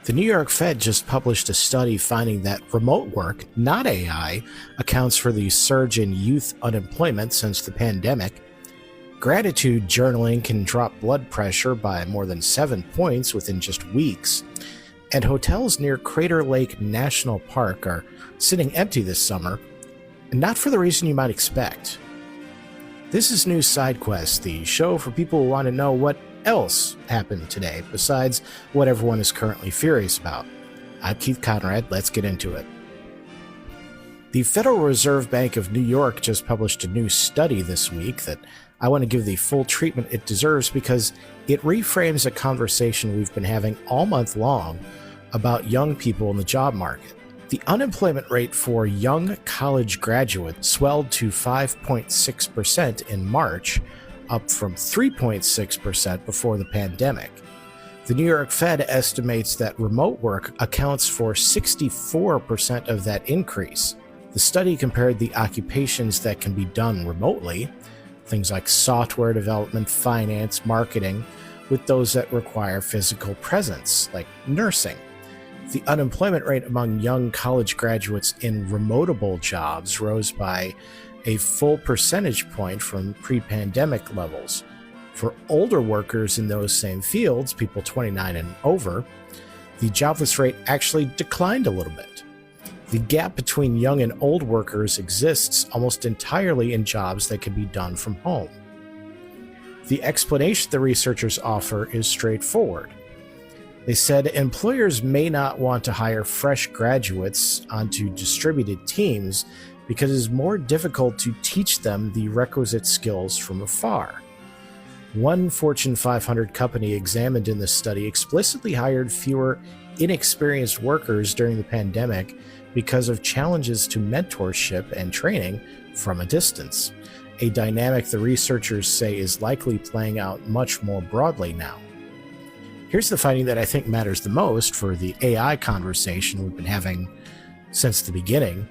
The New York Fed just published a study finding that remote work, not AI, accounts for the surge in youth unemployment since the pandemic. Gratitude journaling can drop blood pressure by more than 7 points within just weeks. And hotels near Crater Lake National Park are sitting empty this summer, and not for the reason you might expect. This is News SideQuest, the show for people who want to know what else happened today besides what everyone is currently furious about. I'm Keith Conrad. Let's get into it. The Federal Reserve Bank of New York just published a new study this week that I want to give the full treatment it deserves because it reframes a conversation we've been having all month long about young people in the job market. The unemployment rate for young college graduates swelled to 5.6% in March, up from 3.6% before the pandemic. The New York Fed estimates that remote work accounts for 64% of that increase. The study compared the occupations that can be done remotely, things like software development, finance, marketing, with those that require physical presence, like nursing. The unemployment rate among young college graduates in remotable jobs rose by a full percentage point from pre-pandemic levels. For older workers in those same fields, people 29 and over, the jobless rate actually declined a little bit. The gap between young and old workers exists almost entirely in jobs that can be done from home. The explanation the researchers offer is straightforward. They said employers may not want to hire fresh graduates onto distributed teams because it is more difficult to teach them the requisite skills from afar. One Fortune 500 company examined in this study explicitly hired fewer inexperienced workers during the pandemic because of challenges to mentorship and training from a distance, a dynamic the researchers say is likely playing out much more broadly now. Here's the finding that I think matters the most for the AI conversation we've been having since the beginning.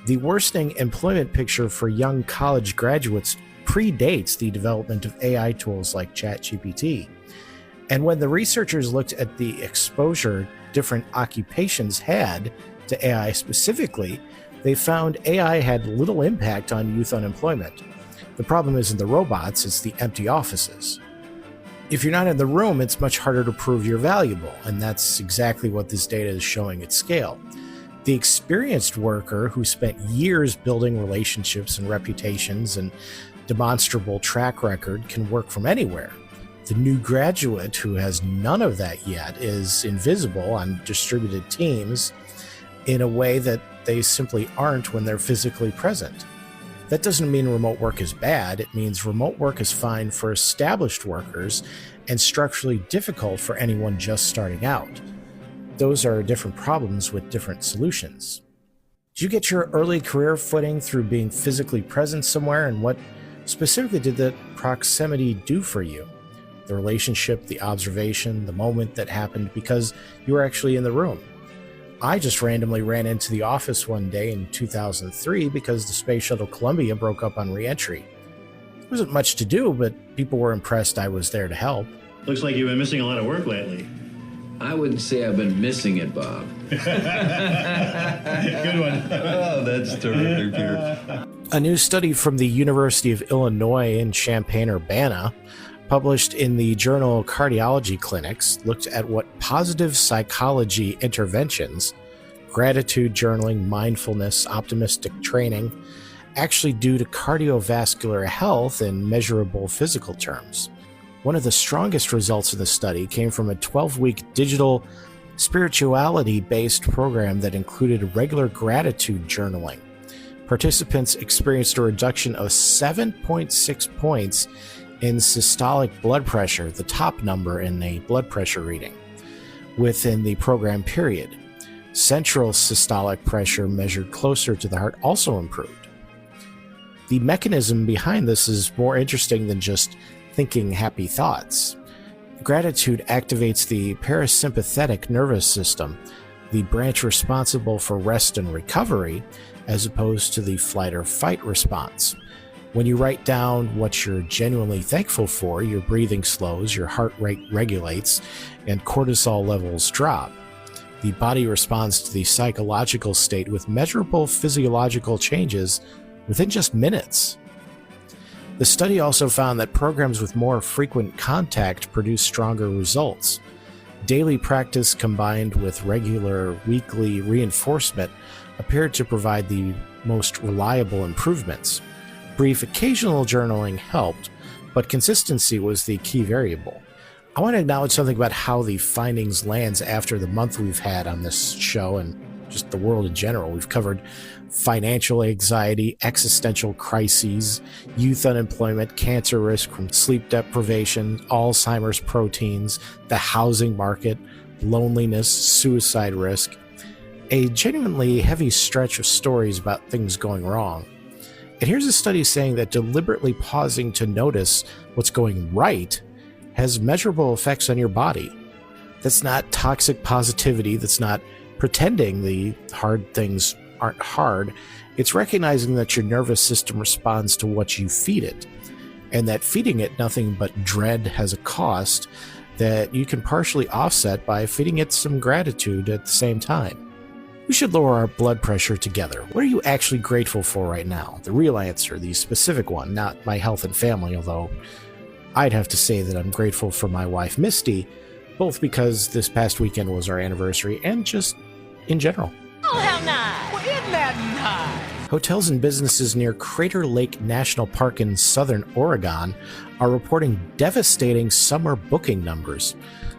The worsening employment picture for young college graduates predates the development of AI tools like ChatGPT. And when the researchers looked at the exposure different occupations had to AI specifically, they found AI had little impact on youth unemployment. The problem isn't the robots, it's the empty offices. If you're not in the room, it's much harder to prove you're valuable, and that's exactly what this data is showing at scale. The experienced worker who spent years building relationships and reputations and demonstrable track record can work from anywhere. The new graduate who has none of that yet is invisible on distributed teams in a way that they simply aren't when they're physically present. That doesn't mean remote work is bad. It means remote work is fine for established workers and structurally difficult for anyone just starting out. Those are different problems with different solutions. Did you get your early career footing through being physically present somewhere, and what specifically did that proximity do for you? The relationship, the observation, the moment that happened because you were actually in the room. I just randomly ran into the office one day in 2003 because the Space Shuttle Columbia broke up on re-entry. There wasn't much to do, but people were impressed I was there to help. Looks like you've been missing a lot of work lately. I wouldn't say I've been missing it, Bob. Good one. Oh, that's terrific, Peter. A new study from the University of Illinois in Champaign-Urbana, published in the journal Cardiology Clinics, looked at what positive psychology interventions, gratitude journaling, mindfulness, optimistic training, actually do to cardiovascular health in measurable physical terms. One of the strongest results of the study came from a 12-week digital spirituality-based program that included regular gratitude journaling. Participants experienced a reduction of 7.6 points in systolic blood pressure, the top number in a blood pressure reading, within the program period. Central systolic pressure, measured closer to the heart, also improved. The mechanism behind this is more interesting than just thinking happy thoughts. Gratitude activates the parasympathetic nervous system, the branch responsible for rest and recovery, as opposed to the flight or fight response. When you write down what you're genuinely thankful for, your breathing slows, your heart rate regulates, and cortisol levels drop. The body responds to the psychological state with measurable physiological changes within just minutes. The study also found that programs with more frequent contact produce stronger results. Daily practice combined with regular weekly reinforcement appeared to provide the most reliable improvements. Brief occasional journaling helped, but consistency was the key variable. I want to acknowledge something about how the findings lands after the month we've had on this show and just the world in general. We've covered financial anxiety, existential crises, youth unemployment, cancer risk from sleep deprivation, Alzheimer's proteins, the housing market, loneliness, suicide risk. A genuinely heavy stretch of stories about things going wrong. And here's a study saying that deliberately pausing to notice what's going right has measurable effects on your body. That's not toxic positivity. That's not pretending the hard things aren't hard. It's recognizing that your nervous system responds to what you feed it, and that feeding it nothing but dread has a cost that you can partially offset by feeding it some gratitude at the same time. We should lower our blood pressure together. What are you actually grateful for right now? The real answer, the specific one, not my health and family, although I'd have to say that I'm grateful for my wife, Misty, both because this past weekend was our anniversary and just in general. Oh, how nice! Well, isn't that nice? Hotels and businesses near Crater Lake National Park in southern Oregon are reporting devastating summer booking numbers.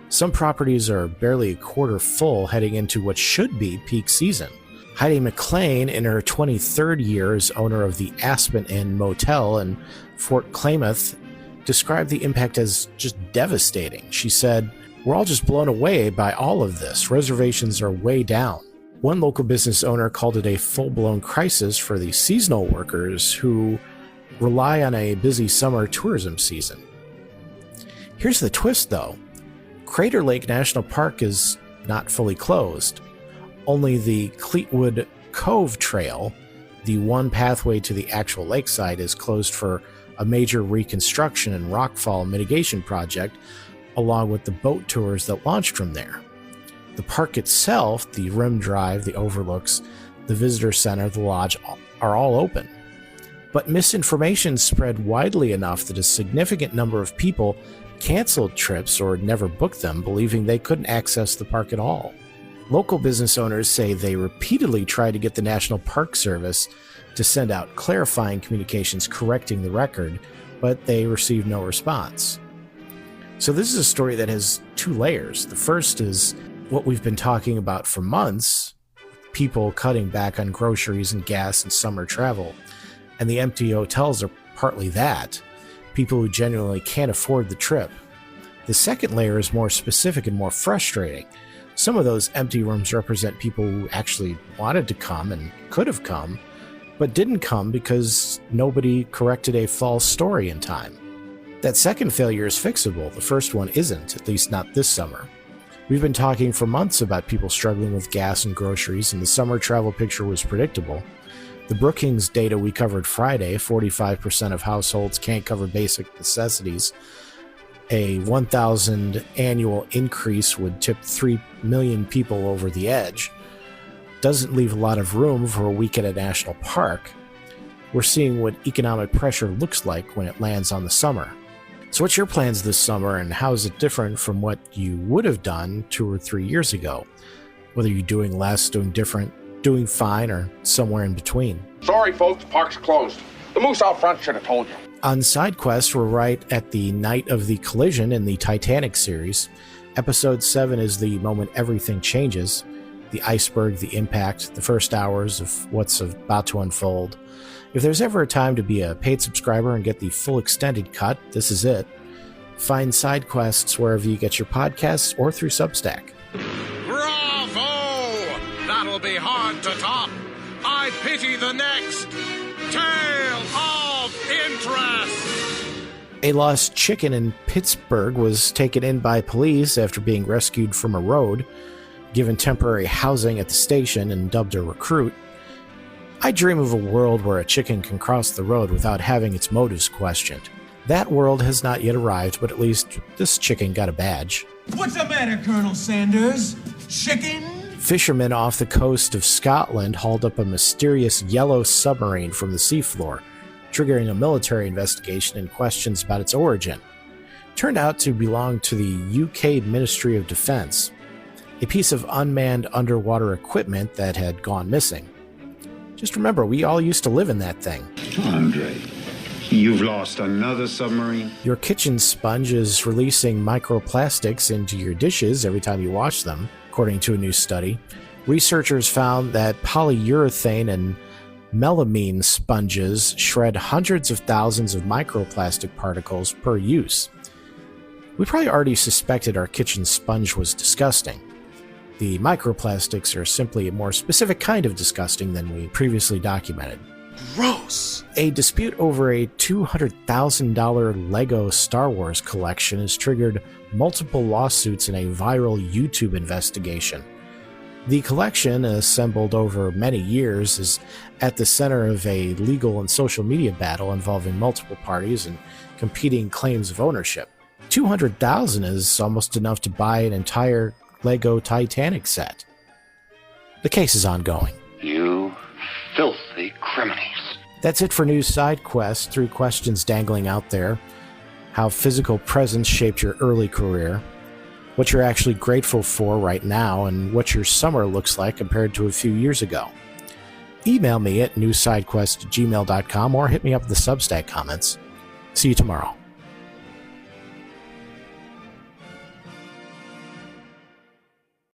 Some properties are barely a quarter full heading into what should be peak season. Heidi McLean, in her 23rd year as owner of the Aspen Inn Motel in Fort Klamath, described the impact as just devastating. She said, "We're all just blown away by all of this. Reservations are way down." One local business owner called it a full-blown crisis for the seasonal workers who rely on a busy summer tourism season. Here's the twist, though. Crater Lake National Park is not fully closed. Only the Cleetwood Cove Trail, the one pathway to the actual lakeside, is closed for a major reconstruction and rockfall mitigation project, along with the boat tours that launched from there. The park itself, the rim drive, the overlooks, the visitor center, the lodge, are all open. But misinformation spread widely enough that a significant number of people canceled trips or never booked them, believing they couldn't access the park at all. Local business owners say they repeatedly tried to get the National Park Service to send out clarifying communications correcting the record, but they received no response. So this is a story that has two layers. The first is what we've been talking about for months, people cutting back on groceries and gas and summer travel. And the empty hotels are partly that, people who genuinely can't afford the trip. The second layer is more specific and more frustrating. Some of those empty rooms represent people who actually wanted to come and could have come, but didn't come because nobody corrected a false story in time. That second failure is fixable. The first one isn't, at least not this summer. We've been talking for months about people struggling with gas and groceries, and the summer travel picture was predictable. The Brookings data we covered Friday, 45% of households can't cover basic necessities. A 1,000 annual increase would tip 3 million people over the edge. Doesn't leave a lot of room for a week at a national park. We're seeing what economic pressure looks like when it lands on the summer. So what's your plans this summer, and how is it different from what you would have done 2 or 3 years ago? Whether you're doing less, doing different, doing fine, or somewhere in between. Sorry, folks, park's closed. The moose out front should have told you. On SideQuest, we're right at the night of the collision in the Titanic series. Episode 7 is the moment everything changes. The iceberg, the impact, the first hours of what's about to unfold. If there's ever a time to be a paid subscriber and get the full extended cut, this is it. Find SideQuests wherever you get your podcasts or through Substack. Bravo! That'll be hard to top. I pity the next. Tale of Interest. A lost chicken in Pittsburgh was taken in by police after being rescued from a road, given temporary housing at the station, and dubbed a recruit. I dream of a world where a chicken can cross the road without having its motives questioned. That world has not yet arrived, but at least this chicken got a badge. What's the matter, Colonel Sanders? Chicken Fishermen off the coast of Scotland hauled up a mysterious yellow submarine from the seafloor, triggering a military investigation and questions about its origin. It turned out to belong to the UK Ministry of Defence, a piece of unmanned underwater equipment that had gone missing. Just remember, we all used to live in that thing. Andre, you've lost another submarine? Your kitchen sponge is releasing microplastics into your dishes every time you wash them, according to a new study. Researchers found that polyurethane and melamine sponges shred hundreds of thousands of microplastic particles per use. We probably already suspected our kitchen sponge was disgusting. The microplastics are simply a more specific kind of disgusting than we previously documented. Gross. A dispute over a $200,000 Lego Star Wars collection has triggered multiple lawsuits in a viral YouTube investigation. The collection, assembled over many years, is at the center of a legal and social media battle involving multiple parties and competing claims of ownership. $200,000 is almost enough to buy an entire Lego Titanic set. The case is ongoing. You filthy criminals. That's it for News Side Quest. 3 questions dangling out there. How physical presence shaped your early career, what you're actually grateful for right now, and what your summer looks like compared to a few years ago. Email me at newsidequest@gmail.com or hit me up in the Substack comments. See you tomorrow.